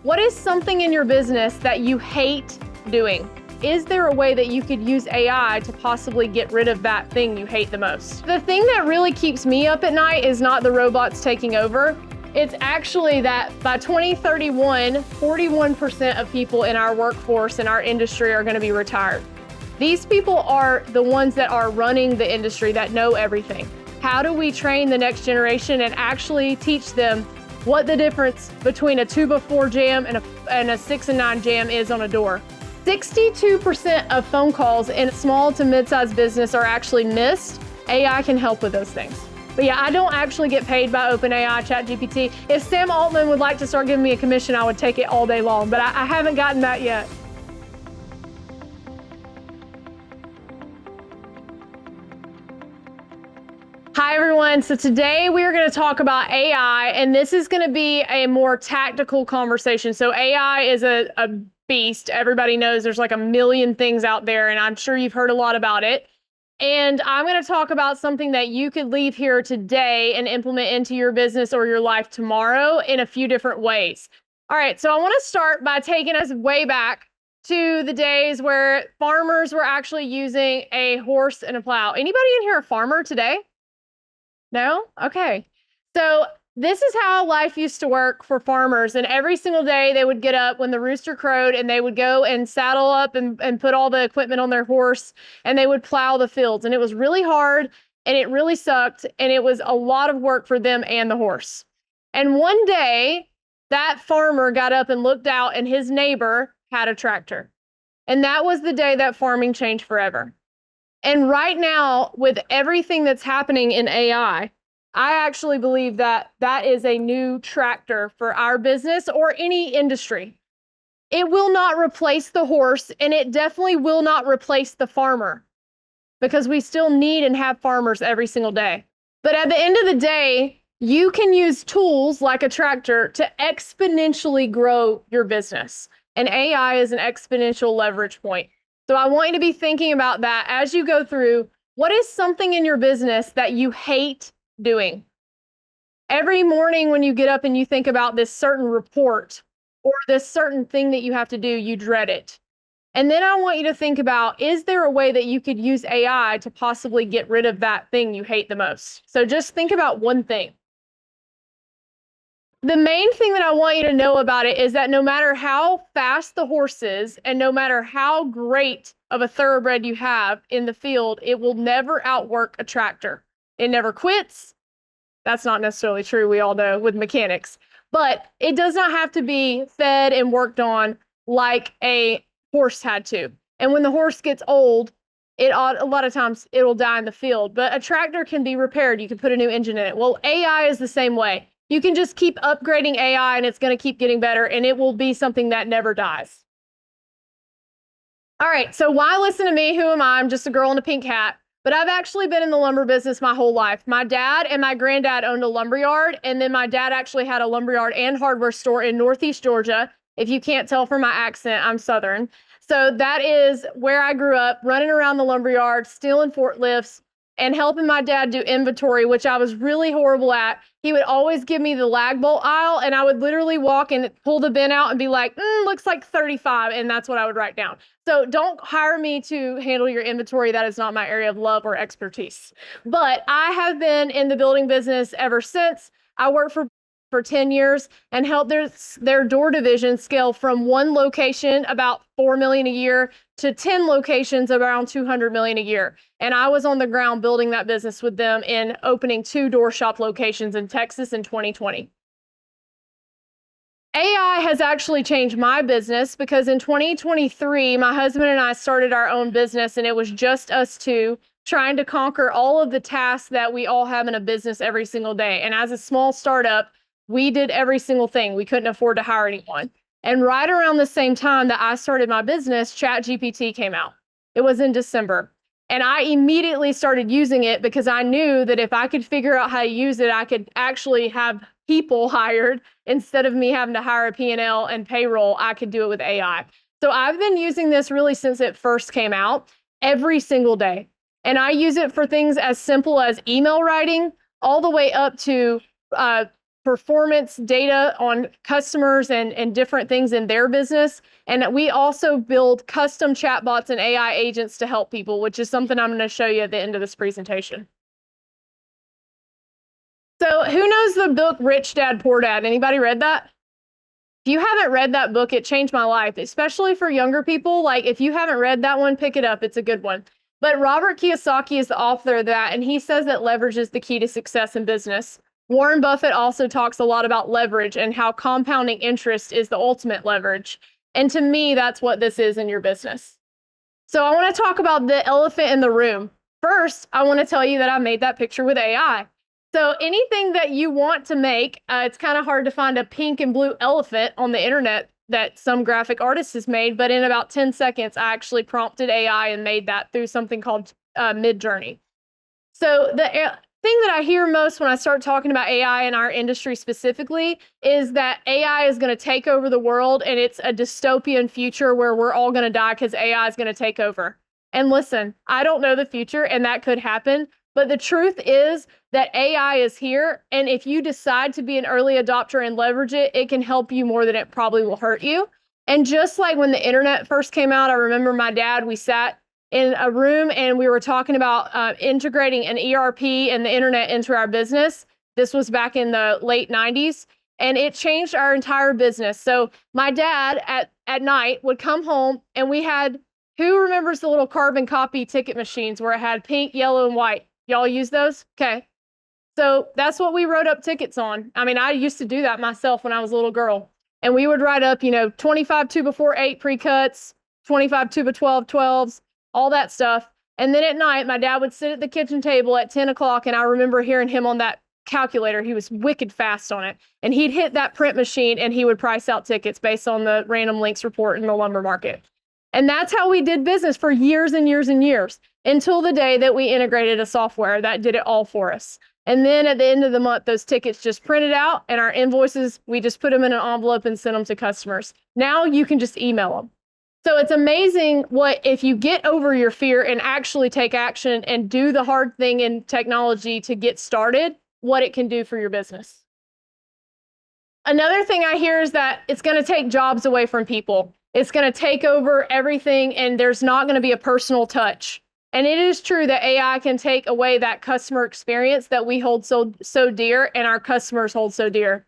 What is something in your business that you hate doing? Is there a way that you could use AI to possibly get rid of that thing you hate the most? The thing that really keeps me up at night is not the robots taking over. It's actually that by 2031, 41% of people in our workforce in our industry are going to be retired. These people are the ones that are running the industry, that know everything. How do we train the next generation and actually teach them what the difference between a 2x4 jam and a 6 and 9 jam is on a door? 62% of phone calls in small to mid-sized business are actually missed. AI can help with those things. But yeah, I don't actually get paid by OpenAI, ChatGPT. If Sam Altman would like to start giving me a commission, I would take it all day long, but I haven't gotten that yet. Hi everyone, so today we are going to talk about AI, and this is going to be a more tactical conversation. So AI is a beast. Everybody knows there's like a million things out there, and I'm sure you've heard a lot about it. And I'm going to talk about something that you could leave here today and implement into your business or your life tomorrow in a few different ways. All right, so I want to start by taking us way back to the days where farmers were actually using a horse and a plow. Anybody in here a farmer today? No? Okay. So this is how life used to work for farmers. And every single day they would get up when the rooster crowed and they would go and saddle up and put all the equipment on their horse and they would plow the fields. And it was really hard and it really sucked. And it was a lot of work for them and the horse. And one day that farmer got up and looked out and his neighbor had a tractor. And that was the day that farming changed forever. And right now, with everything that's happening in AI, I actually believe that that is a new tractor for our business or any industry. It will not replace the horse, and it definitely will not replace the farmer, because we still need and have farmers every single day. But at the end of the day, you can use tools like a tractor to exponentially grow your business. And AI is an exponential leverage point. So I want you to be thinking about that as you go through. What is something in your business that you hate doing? Every morning when you get up and you think about this certain report or this certain thing that you have to do, you dread it. And then I want you to think about, is there a way that you could use AI to possibly get rid of that thing you hate the most? So just think about one thing. The main thing that I want you to know about it is that no matter how fast the horse is and no matter how great of a thoroughbred you have in the field, it will never outwork a tractor. It never quits. That's not necessarily true, we all know, with mechanics. But it does not have to be fed and worked on like a horse had to. And when the horse gets old, a lot of times it'll die in the field. But a tractor can be repaired. You can put a new engine in it. Well, AI is the same way. You can just keep upgrading AI and it's going to keep getting better, and it will be something that never dies. All right, so why listen to me? Who am I? I'm just a girl in a pink hat, but I've actually been in the lumber business my whole life. My dad and my granddad owned a lumberyard, and then my dad actually had a lumberyard and hardware store in Northeast Georgia. If you can't tell from my accent, I'm Southern. So that is where I grew up, running around the lumberyard, stealing forklifts, and helping my dad do inventory, which I was really horrible at. He would always give me the lag bolt aisle, and I would literally walk and pull the bin out and be like, looks like 35, and that's what I would write down. So don't hire me to handle your inventory. That is not my area of love or expertise. But I have been in the building business ever since. I worked for 10 years and helped their door division scale from one location, about $4 million a year, to 10 locations around $200 million a year. And I was on the ground building that business with them in opening 2 door shop locations in Texas in 2020. AI has actually changed my business because in 2023, my husband and I started our own business, and it was just us two trying to conquer all of the tasks that we all have in a business every single day. And as a small startup, we did every single thing. We couldn't afford to hire anyone. And right around the same time that I started my business, ChatGPT came out. It was in December. And I immediately started using it because I knew that if I could figure out how to use it, I could actually have people hired instead of me having to hire a P&L and payroll. I could do it with AI. So I've been using this really since it first came out, every single day. And I use it for things as simple as email writing, all the way up to performance data on customers and different things in their business. And we also build custom chatbots and AI agents to help people, which is something I'm going to show you at the end of this presentation. So who knows the book Rich Dad, Poor Dad? Anybody read that? If you haven't read that book, it changed my life, especially for younger people. Like, if you haven't read that one, pick it up. It's a good one. But Robert Kiyosaki is the author of that, and he says that leverage is the key to success in business. Warren Buffett also talks a lot about leverage and how compounding interest is the ultimate leverage. And to me, that's what this is in your business. So I want to talk about the elephant in the room. First, I want to tell you that I made that picture with AI. So anything that you want to make, it's kind of hard to find a pink and blue elephant on the internet that some graphic artist has made, but in about 10 seconds, I actually prompted AI and made that through something called Midjourney. So the thing that I hear most when I start talking about AI in our industry specifically is that AI is going to take over the world, and it's a dystopian future where we're all going to die because AI is going to take over. And listen, I don't know the future, and that could happen. But the truth is that AI is here, and if you decide to be an early adopter and leverage it, it can help you more than it probably will hurt you. And just like when the internet first came out, I remember my dad, we sat in a room and we were talking about integrating an ERP and the internet into our business. This was back in the late 90s, and it changed our entire business. So my dad at night would come home, and we had, who remembers the little carbon copy ticket machines where it had pink, yellow, and white? Y'all use those? Okay. So that's what we wrote up tickets on. I mean, I used to do that myself when I was a little girl. And we would write up, 25 2 before 8 pre-cuts, 25 2 by 12 12s, all that stuff. And then at night, my dad would sit at the kitchen table at 10 o'clock, and I remember hearing him on that calculator. He was wicked fast on it. And he'd hit that print machine, and he would price out tickets based on the random links report in the lumber market. And that's how we did business for years and years and years, until the day that we integrated a software that did it all for us. And then at the end of the month, those tickets just printed out, and our invoices, we just put them in an envelope and sent them to customers. Now you can just email them. So it's amazing if you get over your fear and actually take action and do the hard thing in technology to get started, what it can do for your business. Another thing I hear is that it's going to take jobs away from people. It's going to take over everything, and there's not going to be a personal touch. And it is true that AI can take away that customer experience that we hold so dear and our customers hold so dear.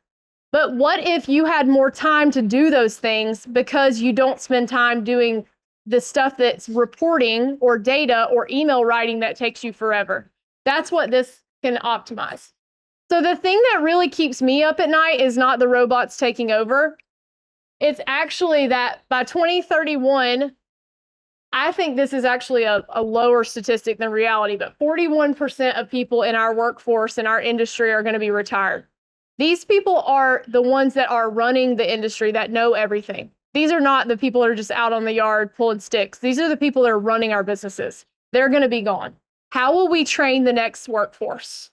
But what if you had more time to do those things because you don't spend time doing the stuff that's reporting or data or email writing that takes you forever? That's what this can optimize. So the thing that really keeps me up at night is not the robots taking over. It's actually that by 2031, I think this is actually a lower statistic than reality, but 41% of people in our workforce in our industry are going to be retired. These people are the ones that are running the industry, that know everything. These are not the people that are just out on the yard pulling sticks. These are the people that are running our businesses. They're going to be gone. How will we train the next workforce?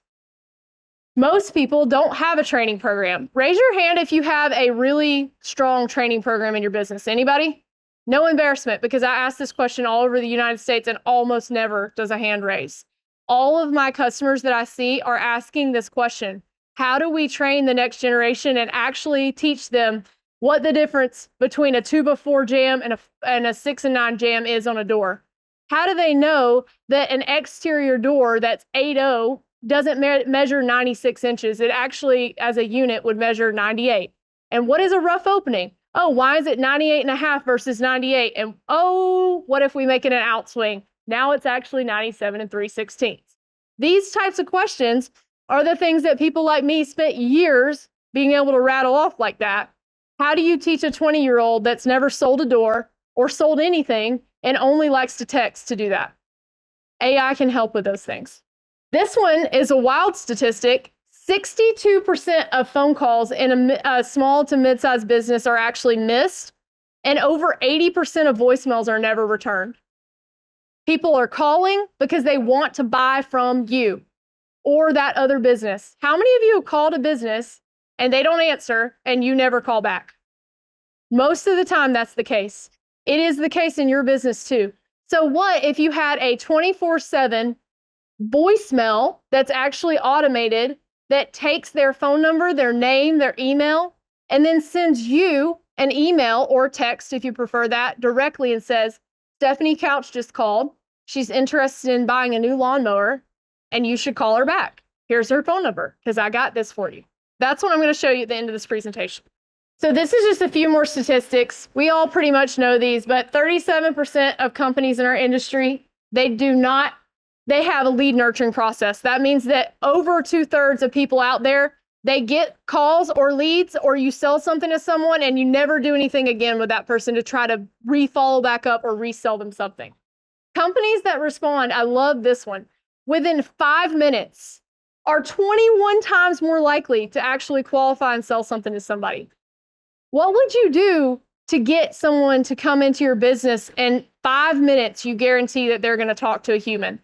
Most people don't have a training program. Raise your hand if you have a really strong training program in your business. Anybody? No embarrassment, because I ask this question all over the United States and almost never does a hand raise. All of my customers that I see are asking this question. How do we train the next generation and actually teach them what the difference between a 2x4 jam and a 6 and 9 jam is on a door? How do they know that an exterior door that's 8.0 doesn't measure 96 inches? It actually, as a unit, would measure 98. And what is a rough opening? Oh, why is it 98.5 versus 98? And oh, what if we make it an outswing? Now it's actually 97 3/16. These types of questions are the things that people like me spent years being able to rattle off like that. How do you teach a 20-year-old that's never sold a door or sold anything and only likes to text to do that? AI can help with those things. This one is a wild statistic. 62% of phone calls in a small to mid-sized business are actually missed, and over 80% of voicemails are never returned. People are calling because they want to buy from you or that other business. How many of you have called a business and they don't answer and you never call back? Most of the time, that's the case. It is the case in your business too. So what if you had a 24/7 voicemail that's actually automated that takes their phone number, their name, their email, and then sends you an email or text, if you prefer that, directly and says, Stefanie Couch just called. She's interested in buying a new lawnmower, and you should call her back. Here's her phone number, because I got this for you. That's what I'm going to show you at the end of this presentation. So this is just a few more statistics. We all pretty much know these, but 37% of companies in our industry, they have a lead nurturing process. That means that over 2/3 of people out there, they get calls or leads, or you sell something to someone and you never do anything again with that person to try to re-follow back up or resell them something. Companies that respond, I love this one, within 5 minutes are 21 times more likely to actually qualify and sell something to somebody. What would you do to get someone to come into your business in 5 minutes? You guarantee that they're going to talk to a human,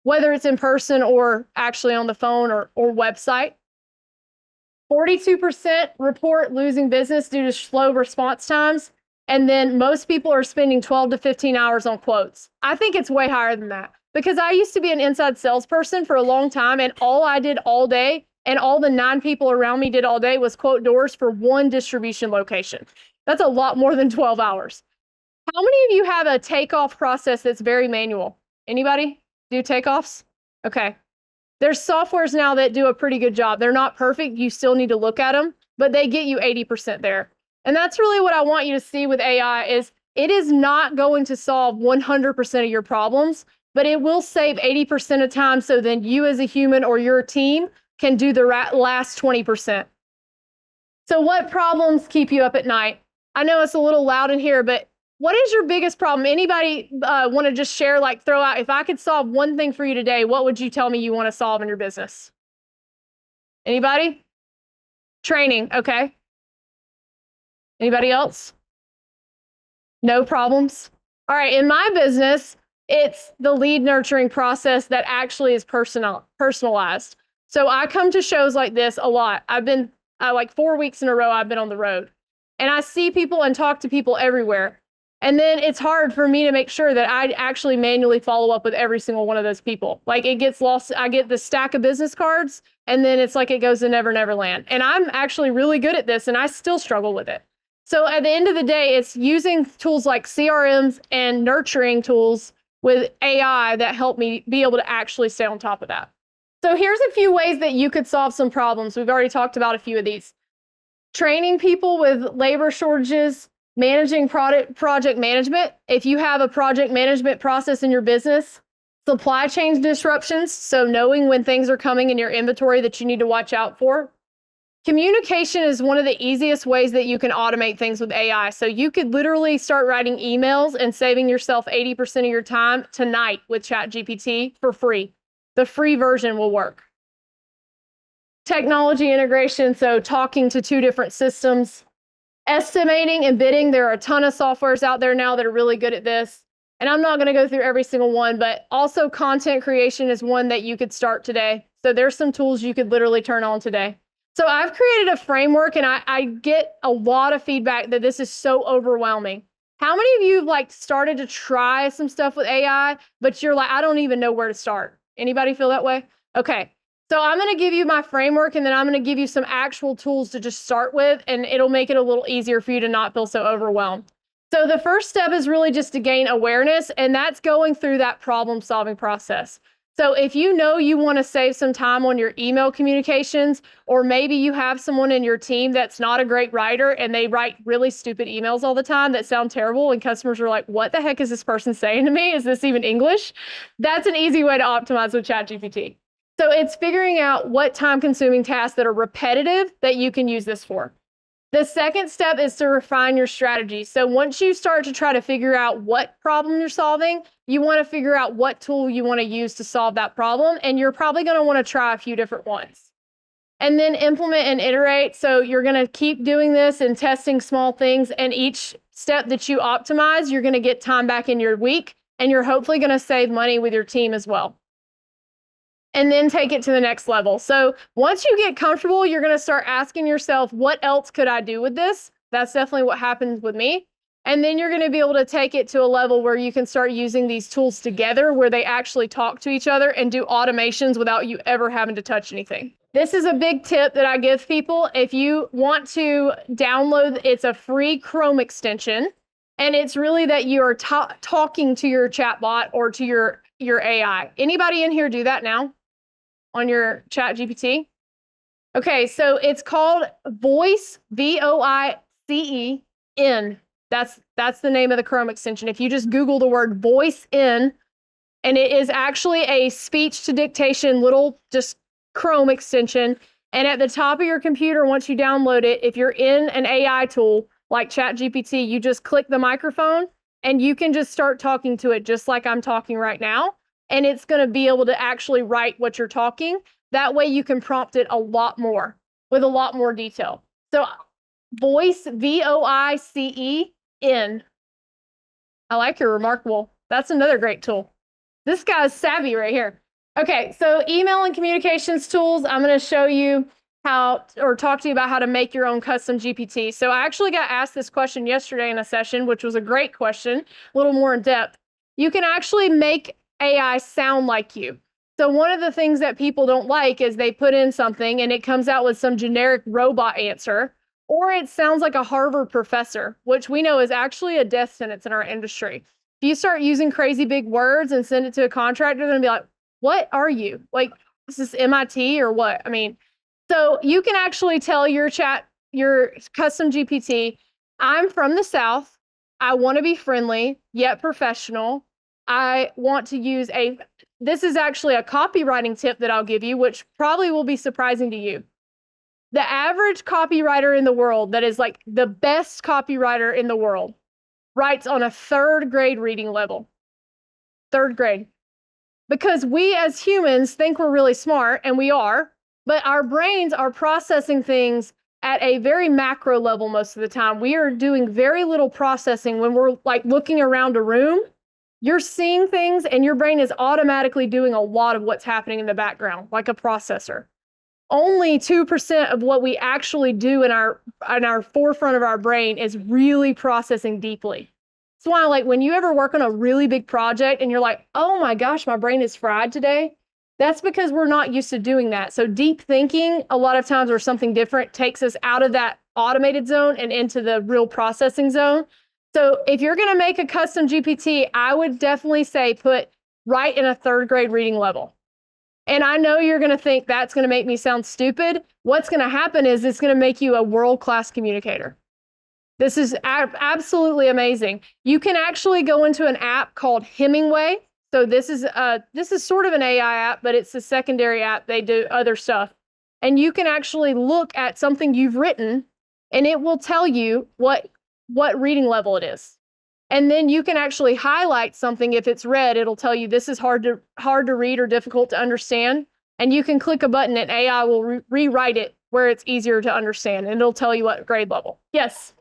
whether it's in person or actually on the phone or website. 42% report losing business due to slow response times. And then most people are spending 12 to 15 hours on quotes. I think it's way higher than that, because I used to be an inside salesperson for a long time, and all I did all day and all the 9 people around me did all day was quote doors for one distribution location. That's a lot more than 12 hours. How many of you have a takeoff process that's very manual? Anybody do takeoffs? Okay. There's softwares now that do a pretty good job. They're not perfect. You still need to look at them, but they get you 80% there. And that's really what I want you to see with AI is it is not going to solve 100% of your problems, but it will save 80% of time, so then you as a human or your team can do the last 20%. So what problems keep you up at night? I know it's a little loud in here, but what is your biggest problem? Anybody want to just share, like throw out, if I could solve one thing for you today, what would you tell me you want to solve in your business? Anybody? Training, okay. Anybody else? No problems? All right, in my business, it's the lead nurturing process that actually is personalized. So I come to shows like this a lot. I've been like 4 weeks in a row, I've been on the road. And I see people and talk to people everywhere. And then it's hard for me to make sure that I actually manually follow up with every single one of those people. Like it gets lost. I get the stack of business cards, and then it's like it goes to Never Never Land. And I'm actually really good at this, and I still struggle with it. So at the end of the day, it's using tools like CRMs and nurturing tools with AI that help me be able to actually stay on top of that. So here's a few ways that you could solve some problems. We've already talked about a few of these. Training people with labor shortages, managing project management. If you have a project management process in your business, supply chain disruptions, so knowing when things are coming in your inventory that you need to watch out for. Communication is one of the easiest ways that you can automate things with AI. So you could literally start writing emails and saving yourself 80% of your time tonight with ChatGPT for free. The free version will work. Technology integration, so talking to 2 different systems. Estimating and bidding, there are a ton of softwares out there now that are really good at this. And I'm not going to go through every single one, but also content creation is one that you could start today. So there's some tools you could literally turn on today. So I've created a framework, and I get a lot of feedback that this is so overwhelming. How many of you have started to try some stuff with AI, but you're like, I don't even know where to start? Anybody feel that way? Okay. So I'm going to give you my framework, and then I'm going to give you some actual tools to just start with, and it'll make it a little easier for you to not feel so overwhelmed. So the first step is really just to gain awareness, and that's going through that problem-solving process. So if you know you want to save some time on your email communications, or maybe you have someone in your team that's not a great writer and they write really stupid emails all the time that sound terrible, and customers are like, what the heck is this person saying to me? Is this even English? That's an easy way to optimize with ChatGPT. So it's figuring out what time-consuming tasks that are repetitive that you can use this for. The second step is to refine your strategy. So once you start to try to figure out what problem you're solving, you want to figure out what tool you want to use to solve that problem, and you're probably going to want to try a few different ones. And then implement and iterate. So you're going to keep doing this and testing small things, and each step that you optimize, you're going to get time back in your week, and you're hopefully going to save money with your team as well. And then take it to the next level. So once you get comfortable, you're going to start asking yourself, what else could I do with this? That's definitely what happens with me. And then you're going to be able to take it to a level where you can start using these tools together where they actually talk to each other and do automations without you ever having to touch anything. This is a big tip that I give people. If you want to download, it's a free Chrome extension. And it's really that you are talking to your chatbot or to your AI. Anybody in here do that now on your chat GPT? Okay, so it's called Voice, VOICE-N. That's the name of the Chrome extension. If you just Google the word voice in, and it is actually a speech to dictation little just Chrome extension. And at the top of your computer, once you download it, if you're in an AI tool like ChatGPT, you just click the microphone and you can just start talking to it just like I'm talking right now. And it's going to be able to actually write what you're talking. That way you can prompt it a lot more with a lot more detail. So voice, VOICEN. I like your remarkable. That's another great tool. This guy's savvy right here. Okay, so email and communications tools. I'm going to show you how, or talk to you about how to make your own custom GPT. So I actually got asked this question yesterday in a session, which was a great question, a little more in depth. You can actually make AI sound like you. So one of the things that people don't like is they put in something and it comes out with some generic robot answer, or it sounds like a Harvard professor, which we know is actually a death sentence in our industry. If you start using crazy big words and send it to a contractor, they're going to be like, what are you? Like, is this MIT or what? I mean, so you can actually tell your custom GPT, I'm from the South. I want to be friendly, yet professional. I want to use this is actually a copywriting tip that I'll give you, which probably will be surprising to you. The average copywriter in the world that is like the best copywriter in the world writes on a 3rd grade reading level. 3rd grade. Because we as humans think we're really smart, and we are, but our brains are processing things at a very macro level most of the time. We are doing very little processing when we're like looking around a room. You're seeing things and your brain is automatically doing a lot of what's happening in the background, like a processor. Only 2% of what we actually do in our forefront of our brain is really processing deeply. That's why, like, when you ever work on a really big project and you're like, oh my gosh, my brain is fried today, that's because we're not used to doing that. So deep thinking, a lot of times, or something different, takes us out of that automated zone and into the real processing zone. So if you're going to make a custom GPT, I would definitely say put right in a 3rd grade reading level. And I know you're going to think that's going to make me sound stupid. What's going to happen is it's going to make you a world-class communicator. This is absolutely amazing. You can actually go into an app called Hemingway. So this is sort of an AI app, but it's a secondary app. They do other stuff. And you can actually look at something you've written, and it will tell you what reading level it is. And then you can actually highlight something. If it's red, it'll tell you this is hard to read or difficult to understand. And you can click a button and AI will rewrite it where it's easier to understand. And it'll tell you what grade level. Yes.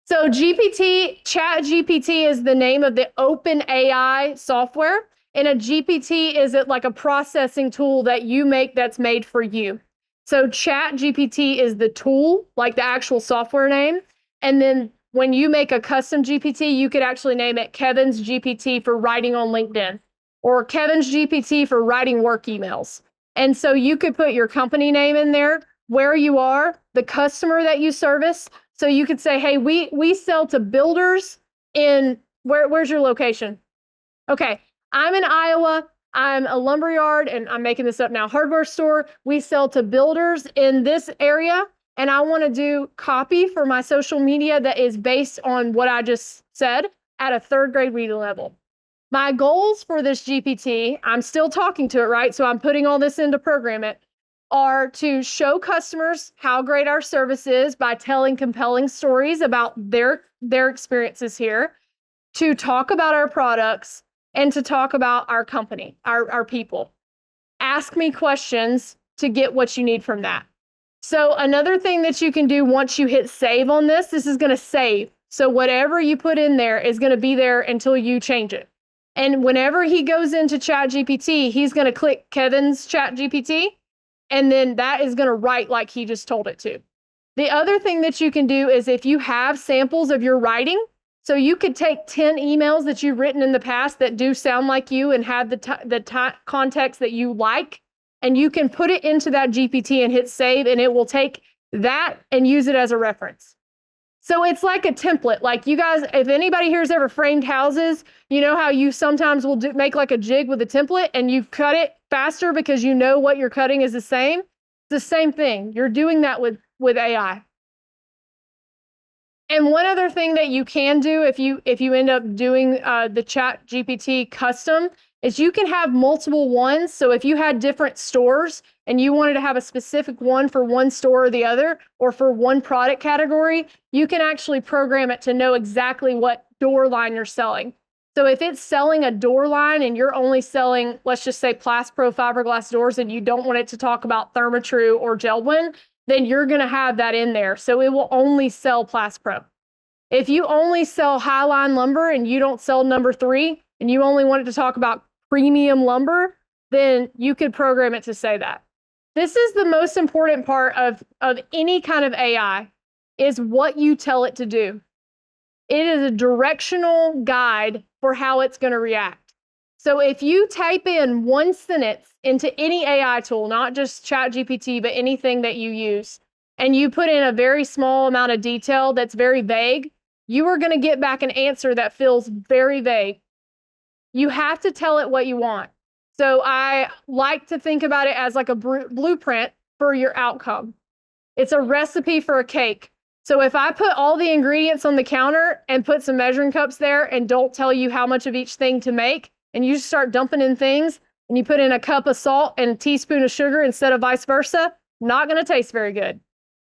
So ChatGPT is the name of the open AI software. And a GPT is like a processing tool that you make that's made for you. So ChatGPT is the tool, like the actual software name. And then when you make a custom GPT, you could actually name it Kevin's GPT for writing on LinkedIn, or Kevin's GPT for writing work emails. And so you could put your company name in there, where you are, the customer that you service. So you could say, hey, we sell to builders in, where's your location? Okay, I'm in Iowa. I'm a lumberyard, and I'm making this up now, hardware store. We sell to builders in this area. And I want to do copy for my social media that is based on what I just said at a 3rd grade reading level. My goals for this GPT, I'm still talking to it, right? So I'm putting all this in to program it, are to show customers how great our service is by telling compelling stories about their experiences here, to talk about our products, and to talk about our company, our people. Ask me questions to get what you need from that. So another thing that you can do once you hit save on this is going to save. So whatever you put in there is going to be there until you change it. And whenever he goes into ChatGPT, he's going to click Kevin's ChatGPT, and then that is going to write like he just told it to. The other thing that you can do is if you have samples of your writing, So you could take 10 emails that you've written in the past that do sound like you and have the context that you like, and you can put it into that GPT and hit save, and it will take that and use it as a reference. So it's like a template. Like you guys, if anybody here's ever framed houses, you know how you sometimes will make like a jig with a template and you cut it faster because you know what you're cutting is the same. It's the same thing. You're doing that with AI. And one other thing that you can do if you end up doing the Chat GPT custom is you can have multiple ones. So if you had different stores and you wanted to have a specific one for one store or the other, or for one product category, you can actually program it to know exactly what door line you're selling. So if it's selling a door line and you're only selling, let's just say Plas-Pro fiberglass doors, and you don't want it to talk about Therma-Tru or Geldwin, then you're going to have that in there. So it will only sell Plas-Pro. If you only sell Highline lumber and you don't sell number 3, and you only want it to talk about premium lumber, then you could program it to say that. This is the most important part of any kind of AI, is what you tell it to do. It is a directional guide for how it's going to react. So if you type in one sentence into any AI tool, not just ChatGPT, but anything that you use, and you put in a very small amount of detail that's very vague, you are going to get back an answer that feels very vague. You have to tell it what you want. So I like to think about it as like a blueprint for your outcome. It's a recipe for a cake. So if I put all the ingredients on the counter and put some measuring cups there and don't tell you how much of each thing to make, and you just start dumping in things, and you put in a cup of salt and a teaspoon of sugar instead of vice versa, not going to taste very good.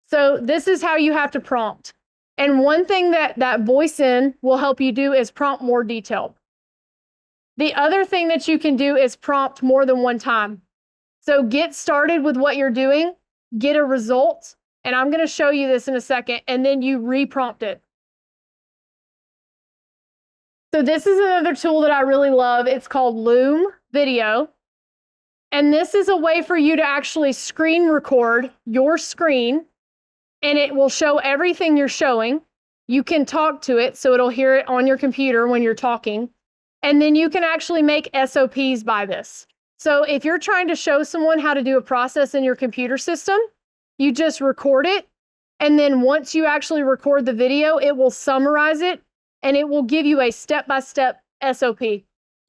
So this is how you have to prompt. And one thing that voice in will help you do is prompt more detailed. The other thing that you can do is prompt more than one time. So get started with what you're doing, get a result, and I'm going to show you this in a second, and then you re-prompt it. So this is another tool that I really love. It's called Loom Video. And this is a way for you to actually screen record your screen, and it will show everything you're showing. You can talk to it, so it'll hear it on your computer when you're talking. And then you can actually make SOPs by this. So if you're trying to show someone how to do a process in your computer system, you just record it. And then once you actually record the video, it will summarize it, and it will give you a step-by-step SOP.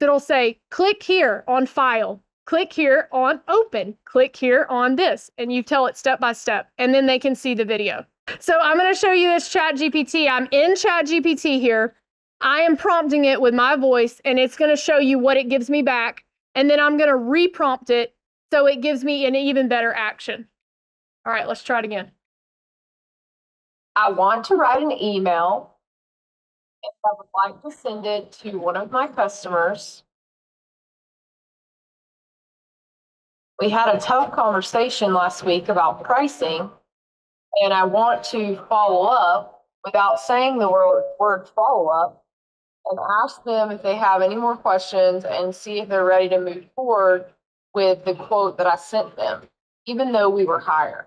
It'll say, click here on file, click here on open, click here on this. And you tell it step by step, and then they can see the video. So I'm going to show you this ChatGPT. I'm in ChatGPT here. I am prompting it with my voice, and it's going to show you what it gives me back. And then I'm going to re-prompt it so it gives me an even better action. All right, let's try it again. I want to write an email, and I would like to send it to one of my customers. We had a tough conversation last week about pricing, and I want to follow up without saying the word follow up, and ask them if they have any more questions and see if they're ready to move forward with the quote that I sent them, even though we were higher.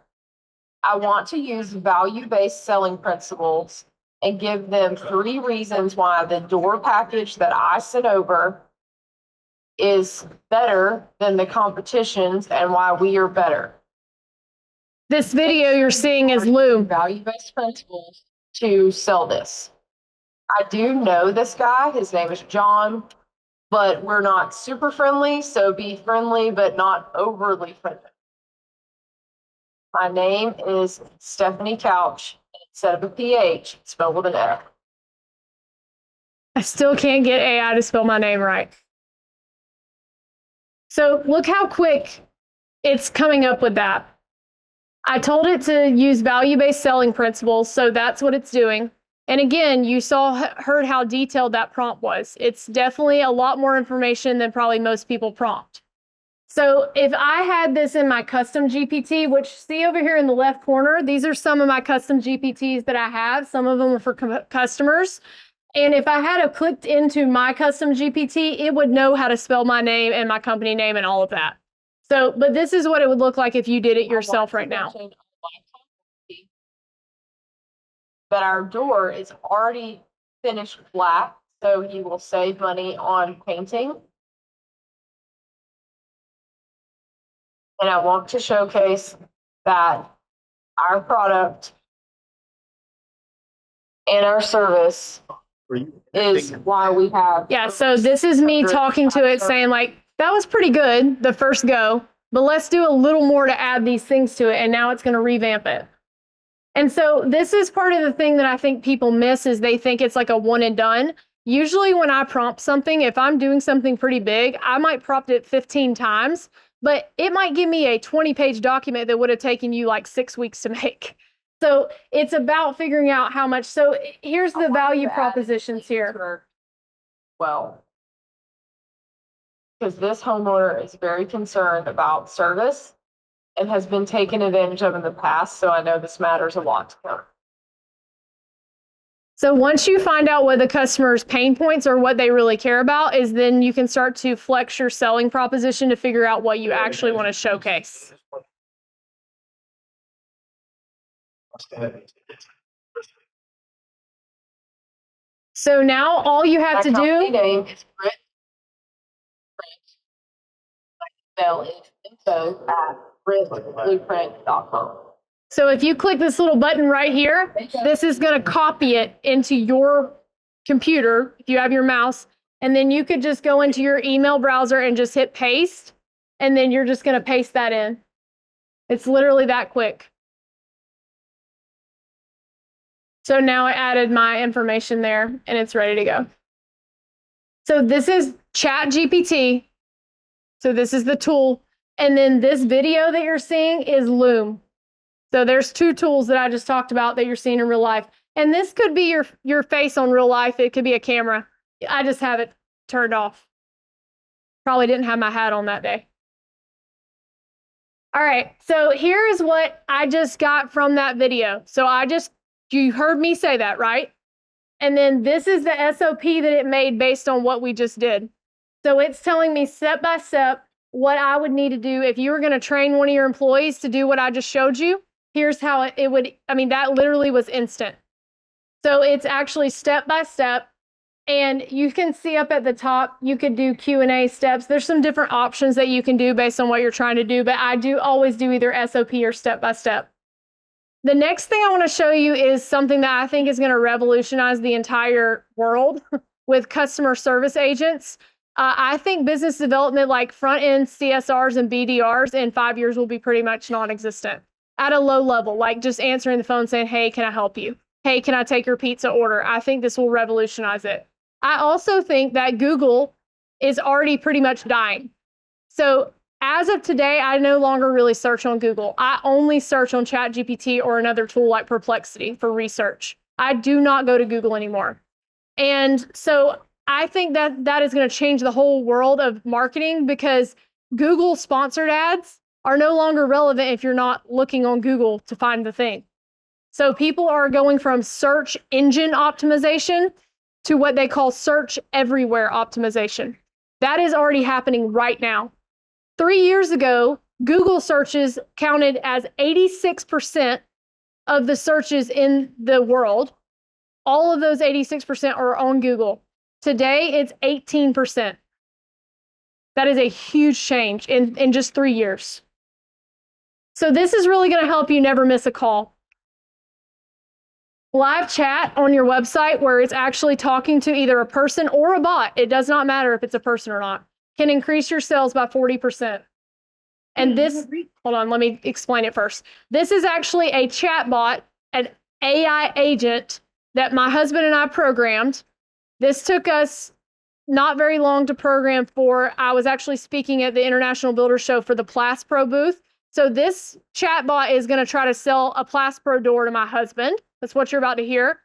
I want to use value-based selling principles and give them 3 reasons why the door package that I sent over is better than the competition's and why we are better. This video you're seeing is Loom. Value-based principles to sell this. I do know this guy. His name is John, but we're not super friendly, so be friendly, but not overly friendly. My name is Stefanie Couch. Instead of a PH, spelled with an F. I still can't get AI to spell my name right. So look how quick it's coming up with that. I told it to use value-based selling principles, so that's what it's doing. And again, you heard how detailed that prompt was. It's definitely a lot more information than probably most people prompt. So if I had this in my custom GPT, which see over here in the left corner, these are some of my custom GPTs that I have. Some of them are for customers. And if I had clicked into my custom GPT, it would know how to spell my name and my company name and all of that. So, but this is what it would look like if you did it yourself right now. But our door is already finish black, so you will save money on painting. And I want to showcase that our product and our service is why we have. Yeah, so this is me talking to it saying like, that was pretty good, the first go, but let's do a little more to add these things to it. And now it's going to revamp it. And so this is part of the thing that I think people miss is they think it's like a one and done. Usually when I prompt something, if I'm doing something pretty big, I might prompt it 15 times, but it might give me a 20-page document that would have taken you like 6 weeks to make. So it's about figuring out how much. So here's the value propositions here. Well, because this homeowner is very concerned about service and has been taken advantage of in the past. So I know this matters a lot to him. So once you find out what the customer's pain points or what they really care about is then you can start to flex your selling proposition to figure out what you actually want to showcase. So now all you have to do name is Brit. Email is info@britblueprint.com. So if you click this little button right here, this is going to copy it into your computer if you have your mouse, and then you could just go into your email browser and just hit paste, and then you're just going to paste that in. It's literally that quick. So now I added my information there and it's ready to go. So this is ChatGPT. So this is the tool. And then this video that you're seeing is Loom. So there's two tools that I just talked about that you're seeing in real life. And this could be your face on real life. It could be a camera. I just have it turned off. Probably didn't have my hat on that day. All right, so here is what I just got from that video. So you heard me say that, right? And then this is the SOP that it made based on what we just did. So it's telling me step by step what I would need to do if you were going to train one of your employees to do what I just showed you. Here's how it would, I mean, that literally was instant. So it's actually step by step. And you can see up at the top, you could do Q&A steps. There's some different options that you can do based on what you're trying to do, but I do always do either SOP or step by step. The next thing I want to show you is something that I think is going to revolutionize the entire world with customer service agents. I think business development like front-end CSRs and BDRs in 5 years will be pretty much non-existent at a low level, like just answering the phone saying, hey, can I help you? Hey, can I take your pizza order? I think this will revolutionize it. I also think that Google is already pretty much dying. So as of today, I no longer really search on Google. I only search on ChatGPT or another tool like Perplexity for research. I do not go to Google anymore. And so I think that is going to change the whole world of marketing because Google sponsored ads are no longer relevant if you're not looking on Google to find the thing. So people are going from search engine optimization to what they call search everywhere optimization. That is already happening right now. 3 years ago, Google searches counted as 86% of the searches in the world. All of those 86% are on Google. Today, it's 18%. That is a huge change in just 3 years. So this is really going to help you never miss a call. Live chat on your website where it's actually talking to either a person or a bot, it does not matter if it's a person or not, can increase your sales by 40%. And this, hold on, let me explain it first. This is actually a chat bot, an AI agent that my husband and I programmed. This took us not very long to program for. I was actually speaking at the International Builder Show for the Plas Pro booth. So this chat bot is going to try to sell a Plas Pro door to my husband. That's what you're about to hear.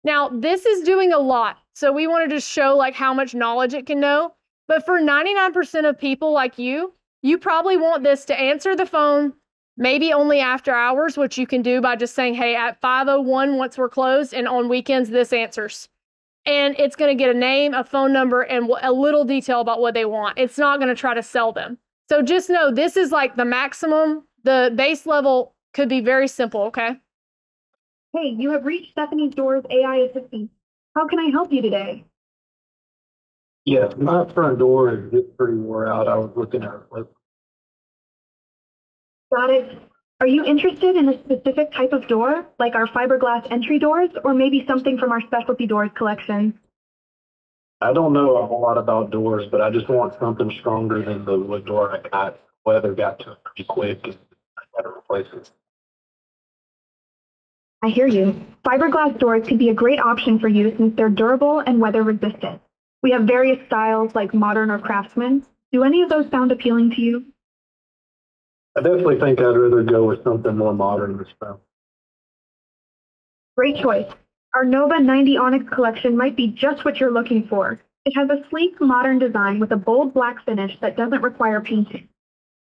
Now, this is doing a lot. So we wanted to show like how much knowledge it can know. But for 99% of people like you probably want this to answer the phone, maybe only after hours, which you can do by just saying, hey, at 5:01, once we're closed, and on weekends, this answers. And it's going to get a name, a phone number, and a little detail about what they want. It's not going to try to sell them. So just know this is like the maximum. The base level could be very simple, okay? Hey, you have reached Stefanie Door's AI assistant. How can I help you today? Yeah, my front door is getting pretty wore out. I was looking at it. Got it. Are you interested in a specific type of door, like our fiberglass entry doors, or maybe something from our specialty doors collection? I don't know a whole lot about doors, but I just want something stronger than the wood door I got. Weather got to it pretty quick and I got to replace it. I hear you. Fiberglass doors could be a great option for you since they're durable and weather resistant. We have various styles like modern or craftsman. Do any of those sound appealing to you? I definitely think I'd rather go with something more modern this time. Great choice. Our Nova 90 Onyx collection might be just what you're looking for. It has a sleek, modern design with a bold black finish that doesn't require painting.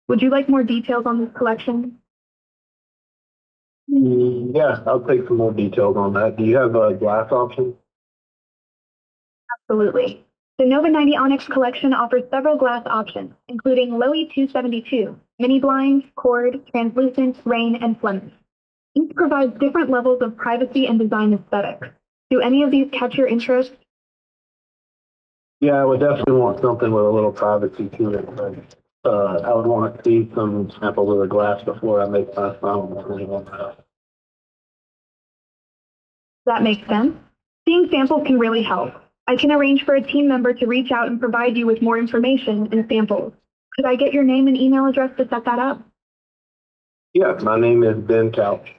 Would you like more details on this collection? Yeah, I'll take some more details on that. Do you have a glass option? Absolutely. The Nova 90 Onyx collection offers several glass options, including Lowy 272, mini blinds, cord, translucent, rain, and Flemish. Each provides different levels of privacy and design aesthetics. Do any of these catch your interest? Yeah, I would definitely want something with a little privacy to it. But, I would want to see some samples of the glass before I make my final decision on that. That makes sense. Seeing samples can really help. I can arrange for a team member to reach out and provide you with more information and samples. Could I get your name and email address to set that up? Yeah, my name is Ben Couch.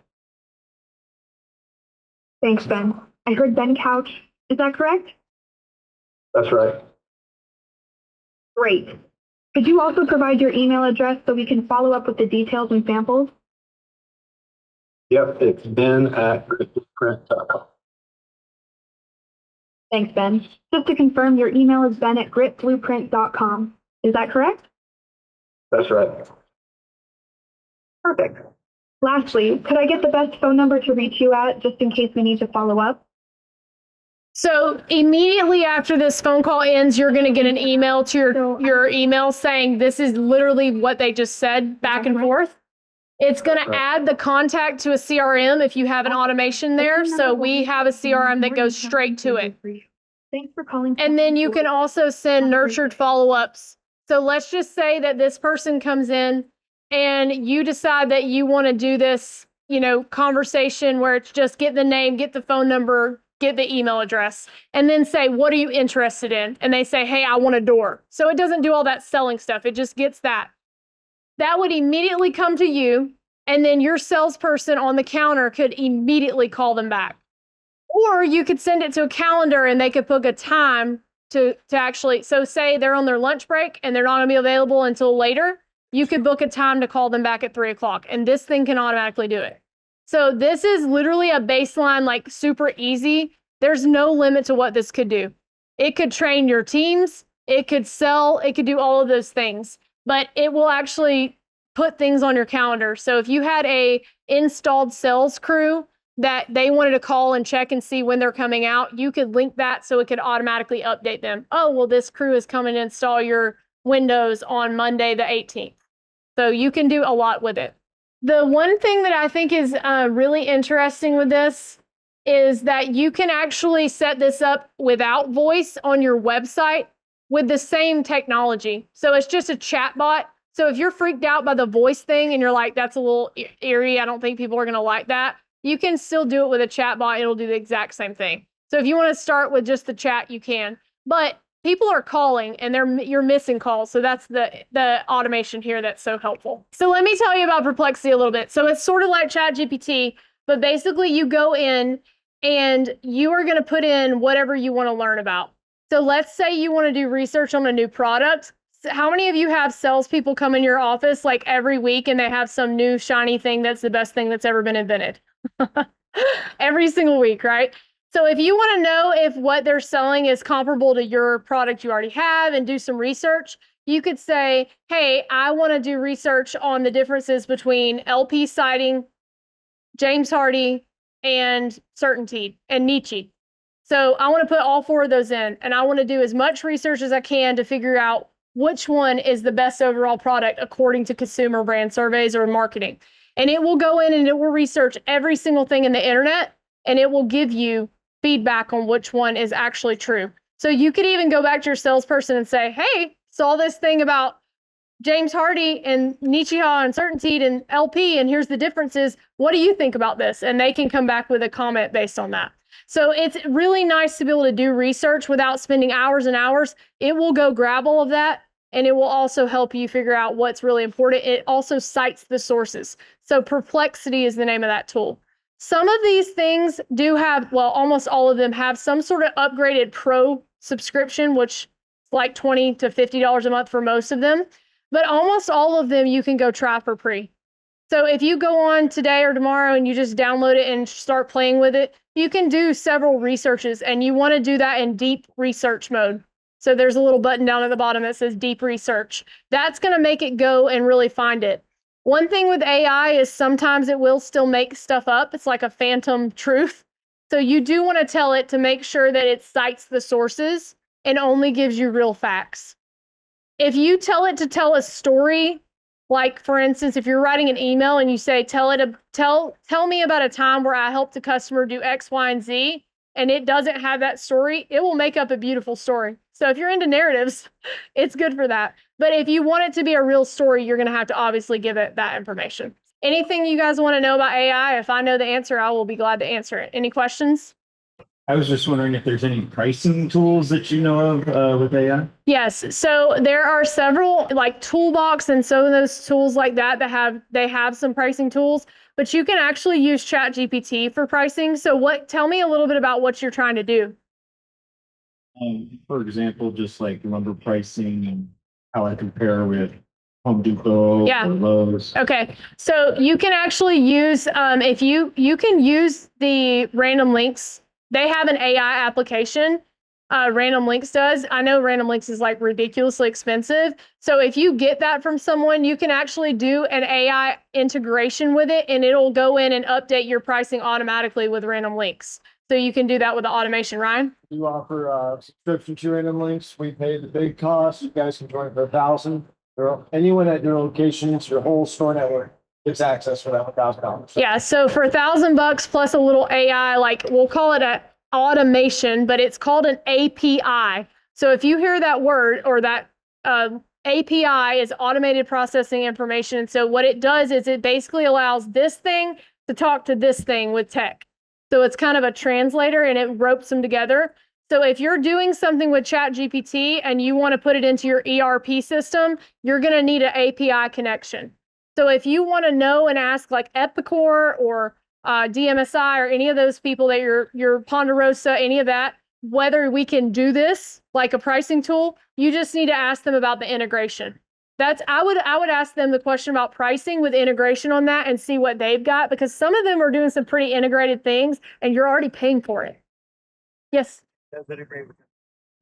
Thanks, Ben. I heard Ben Couch. Is that correct? That's right. Great. Could you also provide your email address so we can follow up with the details and samples? Yep, it's ben@gritblueprint.com. Thanks, Ben. Just to confirm, your email is ben@gritblueprint.com. Is that correct? That's right. Perfect. Lastly, could I get the best phone number to reach you at just in case we need to follow up? So immediately after this phone call ends, you're going to get an email to your email saying this is literally what they just said back and forth. It's going to add the contact to a CRM if you have an automation there. So we have a CRM that goes straight to it. Thanks for calling. And then you can also send nurtured follow-ups. So let's just say that this person comes in and you decide that you want to do this, conversation where it's just get the name, get the phone number, get the email address, and then say, what are you interested in? And they say, hey, I want a door. So it doesn't do all that selling stuff. It just gets that. That would immediately come to you, and then your salesperson on the counter could immediately call them back. Or you could send it to a calendar and they could book a time to actually, so say they're on their lunch break and they're not gonna be available until later, you could book a time to call them back at 3:00 and this thing can automatically do it. So this is literally a baseline, like super easy. There's no limit to what this could do. It could train your teams, it could sell, it could do all of those things, but it will actually put things on your calendar. So if you had a installed sales crew that they wanted to call and check and see when they're coming out, you could link that so it could automatically update them. Oh, well, this crew is coming to install your windows on Monday the 18th. So you can do a lot with it. The one thing that I think is really interesting with this is that you can actually set this up without voice on your website with the same technology. So it's just a chat bot. So if you're freaked out by the voice thing and you're like, that's a little eerie, I don't think people are gonna like that, you can still do it with a chat bot. It'll do the exact same thing. So if you wanna start with just the chat, you can. But people are calling and you're missing calls. So that's the automation here that's so helpful. So let me tell you about Perplexity a little bit. So it's sort of like ChatGPT, but basically you go in and you are gonna put in whatever you wanna learn about. So let's say you wanna do research on a new product. How many of you have salespeople come in your office like every week and they have some new shiny thing that's the best thing that's ever been invented? Every single week, right? So if you want to know if what they're selling is comparable to your product you already have and do some research, you could say, hey, I want to do research on the differences between LP siding, James Hardy, and Certainty and Nietzsche. So I want to put all four of those in, and I want to do as much research as I can to figure out which one is the best overall product according to consumer brand surveys or marketing. And it will go in and it will research every single thing in the internet, and it will give you feedback on which one is actually true. So you could even go back to your salesperson and say, hey, saw this thing about James Hardy and Nichiha and Certainty and LP, and here's the differences. What do you think about this? And they can come back with a comment based on that. So it's really nice to be able to do research without spending hours and hours. It will go grab all of that, and it will also help you figure out what's really important. It also cites the sources. So Perplexity is the name of that tool. Some of these things do have, well, almost all of them have some sort of upgraded pro subscription, which is like $20 to $50 a month for most of them. But almost all of them you can go try for free. So if you go on today or tomorrow and you just download it and start playing with it, you can do several researches, and you want to do that in deep research mode. So there's a little button down at the bottom that says deep research. That's going to make it go and really find it. One thing with AI is sometimes it will still make stuff up. It's like a phantom truth. So you do want to tell it to make sure that it cites the sources and only gives you real facts. If you tell it to tell a story, like for instance, if you're writing an email and you say, tell me about a time where I helped a customer do X, Y, and Z, and it doesn't have that story, it will make up a beautiful story. So if you're into narratives, it's good for that. But if you want it to be a real story, you're going to have to obviously give it that information. Anything you guys want to know about AI, if I know the answer, I will be glad to answer it. Any questions? I was just wondering if there's any pricing tools that you know of with AI? Yes. So there are several like Toolbox and some of those tools like that they have some pricing tools, but you can actually use ChatGPT for pricing. So tell me a little bit about what you're trying to do. For example, just like lumber pricing and how I compare with Home Depot Yeah. or Lowe's. Okay. So you can actually use, if you can use the Random Links. They have an AI application. Random Links does. I know Random Links is like ridiculously expensive. So if you get that from someone, you can actually do an AI integration with it, and it'll go in and update your pricing automatically with Random Links. So you can do that with the automation, Ryan. You offer a subscription to Random Links. We pay the big cost. You guys can join for $1,000. Anyone at your locations, your whole store network gets access for that $1,000. Yeah. So for $1,000 plus a little AI, like we'll call it an automation, but it's called an API. So if you hear that word or that API is automated processing information. And so what it does is it basically allows this thing to talk to this thing with tech. So it's kind of a translator, and it ropes them together. So if you're doing something with ChatGPT and you want to put it into your ERP system, you're going to need an API connection. So if you want to know and ask like Epicor or DMSI or any of those people that your Ponderosa, any of that, whether we can do this like a pricing tool, you just need to ask them about the integration. I would ask them the question about pricing with integration on that and see what they've got, because some of them are doing some pretty integrated things and you're already paying for it. Yes. Does it agree with you?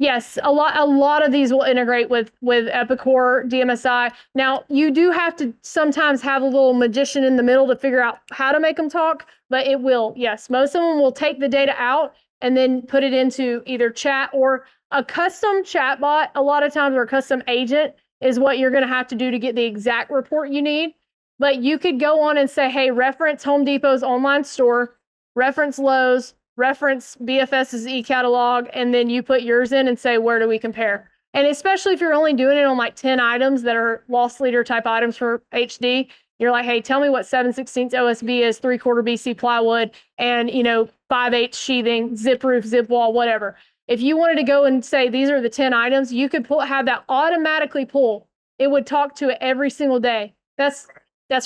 Yes, a lot of these will integrate with Epicor, DMSI. Now, you do have to sometimes have a little magician in the middle to figure out how to make them talk, but it will, yes. Most of them will take the data out and then put it into either chat or a custom chat bot. A lot of times, or a custom agent is what you're going to have to do to get the exact report you need. But you could go on and say, hey, reference Home Depot's online store, reference Lowe's, reference BFS's e-catalog, and then you put yours in and say, where do we compare? And especially if you're only doing it on like 10 items that are loss leader type items for HD, you're like, hey, tell me what 7/16 OSB is, 3/4 BC plywood, and 5/8 sheathing, zip roof, zip wall, whatever. If you wanted to go and say, these are the 10 items, you could have that automatically pull. It would talk to it every single day. That's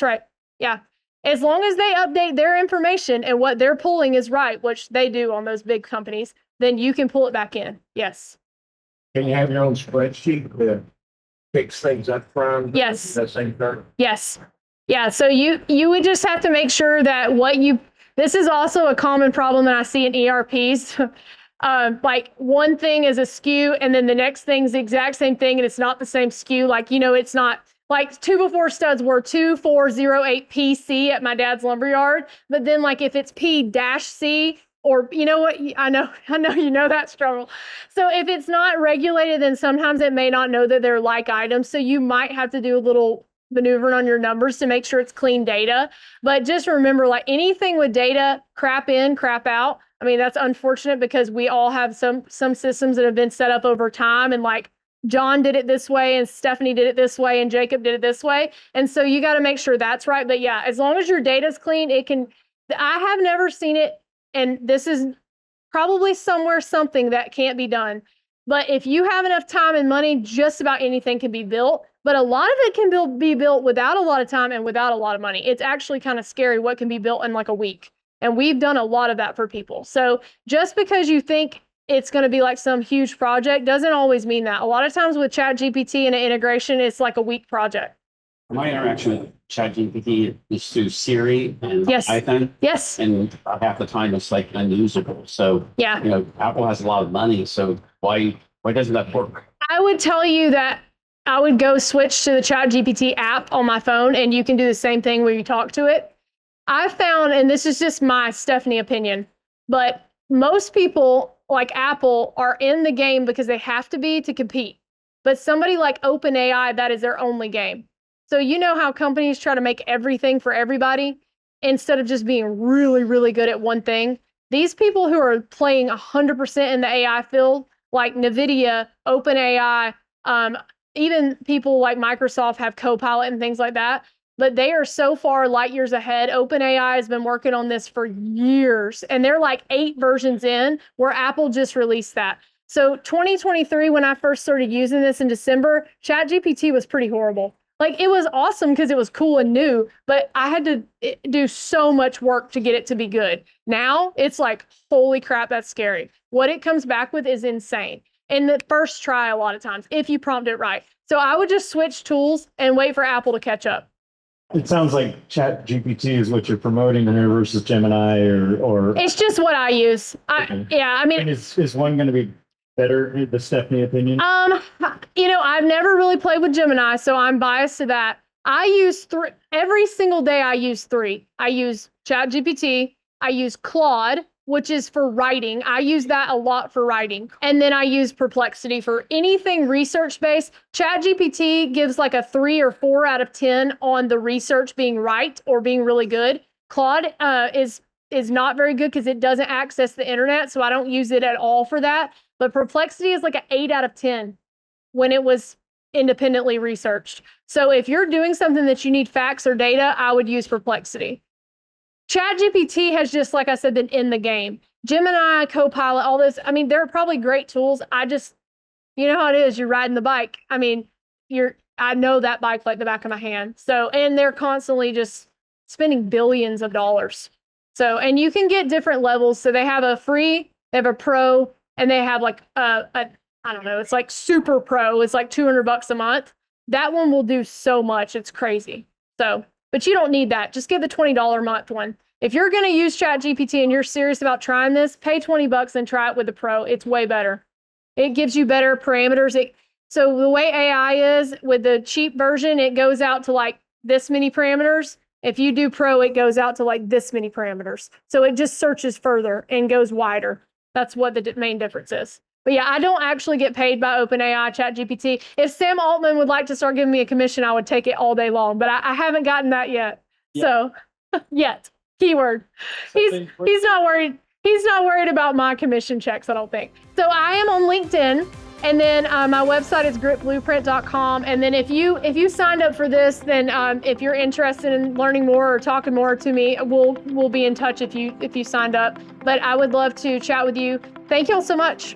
right. Yeah. As long as they update their information and what they're pulling is right, which they do on those big companies, then you can pull it back in. Yes. Can you have your own spreadsheet to fix things up front? Yes. That same thing. Yes. Yeah. So you would just have to make sure that this is also a common problem that I see in ERPs. Like one thing is a SKU and then the next thing's the exact same thing and it's not the same SKU. Like, it's not like 2x4 studs were 2408 PC at my dad's lumberyard. But then like if it's P-C or what, I know you know that struggle. So if it's not regulated, then sometimes it may not know that they're like items. So you might have to do a little maneuvering on your numbers to make sure it's clean data. But just remember, like anything with data, crap in, crap out. I mean, that's unfortunate because we all have some systems that have been set up over time, and like John did it this way and Stephanie did it this way and Jacob did it this way. And so you got to make sure that's right. But yeah, as long as your data's clean, I have never seen it. And this is probably something that can't be done. But if you have enough time and money, just about anything can be built. But a lot of it can be built without a lot of time and without a lot of money. It's actually kind of scary what can be built in like a week. And we've done a lot of that for people. So just because you think it's going to be like some huge project doesn't always mean that. A lot of times with ChatGPT and an integration, it's like a week project. My interaction with ChatGPT is through Siri and Yes. Python. Yes. And half the time it's like unusable. So, Yeah. Apple has a lot of money. So why doesn't that work? I would tell you that I would go switch to the ChatGPT app on my phone, and you can do the same thing where you talk to it. I found, and this is just my Stephanie opinion, but most people like Apple are in the game because they have to be to compete. But somebody like OpenAI, that is their only game. So you know how companies try to make everything for everybody instead of just being really, really good at one thing? These people who are playing 100% in the AI field, like NVIDIA, OpenAI, even people like Microsoft have Copilot and things like that, but they are so far light years ahead. OpenAI has been working on this for years, and they're like 8 versions in, where Apple just released that. So 2023, when I first started using this in December, ChatGPT was pretty horrible. Like, it was awesome because it was cool and new, but I had to do so much work to get it to be good. Now it's like, holy crap, that's scary. What it comes back with is insane. In the first try, a lot of times, if you prompt it right. So I would just switch tools and wait for Apple to catch up. It sounds like ChatGPT is what you're promoting here versus Gemini or. It's just what I use. Okay. Yeah, I mean, And is one going to be better, the Stephanie opinion? I've never really played with Gemini, so I'm biased to that. I use 3 every single day. I use 3. I use ChatGPT. I use Claude, which is for writing. I use that a lot for writing. And then I use Perplexity for anything research-based. ChatGPT gives like a 3 or 4 out of 10 on the research being right or being really good. Claude is not very good because it doesn't access the internet, so I don't use it at all for that. But Perplexity is like an 8 out of 10 when it was independently researched. So if you're doing something that you need facts or data, I would use Perplexity. ChatGPT has just, like I said, been in the game. Gemini, Copilot, all this. I mean, they're probably great tools. You know how it is. You're riding the bike. I mean, I know that bike like the back of my hand. So, and they're constantly just spending billions of dollars. So, and you can get different levels. So they have a free, they have a pro, and they have like I don't know, it's like super pro. It's like $200 a month. That one will do so much. It's crazy. So, but you don't need that. Just get the $20 a month one. If you're going to use ChatGPT and you're serious about trying this, pay $20 and try it with the pro. It's way better. It gives you better parameters. So the way AI is with the cheap version, it goes out to like this many parameters. If you do pro, it goes out to like this many parameters. So it just searches further and goes wider. That's what the main difference is. But yeah, I don't actually get paid by OpenAI, ChatGPT. If Sam Altman would like to start giving me a commission, I would take it all day long. But I haven't gotten that yet. So yet, keyword. He's not worried. He's not worried about my commission checks, I don't think. So I am on LinkedIn. And then my website is gritblueprint.com. And then if you signed up for this, then if you're interested in learning more or talking more to me, we'll be in touch if you signed up. But I would love to chat with you. Thank you all so much.